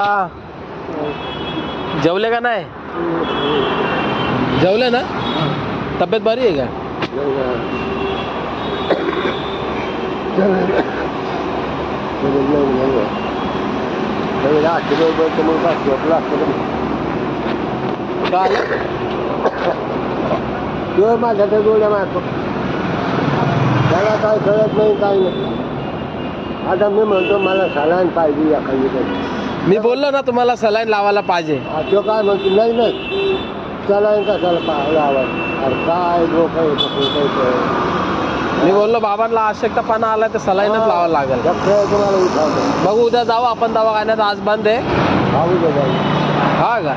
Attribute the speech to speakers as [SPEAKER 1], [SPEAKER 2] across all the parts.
[SPEAKER 1] हा जेवले का नाही? जेवले ना? तब्येत बरी आहे का?
[SPEAKER 2] माझ्या गोळ्या मारतो त्याला काय कळत नाही काही नाही. आता मी म्हणतो मला सलाईन पाहिजे एखादी.
[SPEAKER 1] मी बोललो ना तुम्हाला सलाईन लावायला पाहिजे.
[SPEAKER 2] तो काय म्हणतो नाही नाही सलाईन कशाला लावायचं. अरे काय लोक
[SPEAKER 1] मी बोललो बाबांना आवश्यकतापणा आला तर सलाईनच लावायला लागेल.
[SPEAKER 2] तुम्हाला उठावतो
[SPEAKER 1] बघू उद्या जाऊ आपण दवाखान्यात. आज बंद आहे. हा का?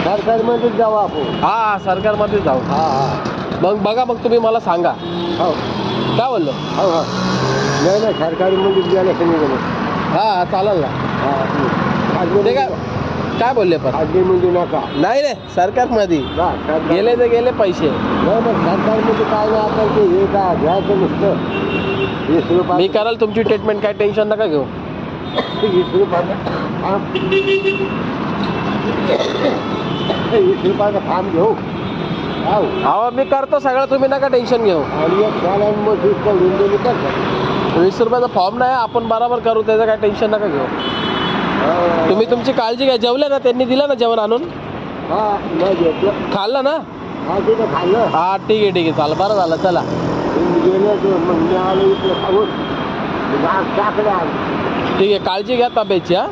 [SPEAKER 2] सरकारमध्येच जाऊ आपण.
[SPEAKER 1] हा सरकारमध्ये जाऊ.
[SPEAKER 2] हा हा
[SPEAKER 1] मग बघा मग तुम्ही मला सांगा.
[SPEAKER 2] हो
[SPEAKER 1] काय बोललो?
[SPEAKER 2] हो हो नाही नाही सरकारमध्येच गेलं की नाही गेलं.
[SPEAKER 1] हा चालेल ना. ते काय बोलले पण
[SPEAKER 2] खाजगीमध्ये नका.
[SPEAKER 1] नाही रे सरकारमध्ये गेले तर गेले पैसे.
[SPEAKER 2] नाही मग सरकारमध्ये काय नाही आपण ते हे काय घ्यायचं नुसतं 20 रुपये.
[SPEAKER 1] मी कराल तुमची ट्रीटमेंट. काय टेन्शन नका घेऊ.
[SPEAKER 2] 20 रुपये 20 रुपयाचा फार्म घेऊ.
[SPEAKER 1] अहो मी करतो सगळं. तुम्ही नका टेन्शन घेऊ.
[SPEAKER 2] आणि एक सलाईन मग
[SPEAKER 1] 20 रुपयाचा फॉर्म नाही. आपण बरोबर करू. त्याचं काय टेन्शन नका घेऊ. तुम्ही तुमची काळजी घ्या. जेवले ना? त्यांनी दिलं ना जेवण आणून?
[SPEAKER 2] हा नाही घेतलं.
[SPEAKER 1] खाल्लं ना?
[SPEAKER 2] हा तिथं खाल्लं.
[SPEAKER 1] हा ठीक आहे चालेल. बरं झालं. चला
[SPEAKER 2] मग मी आलो इथलं खाऊन टाकलं.
[SPEAKER 1] ठीक आहे. काळजी घ्या तब्येतची. हा.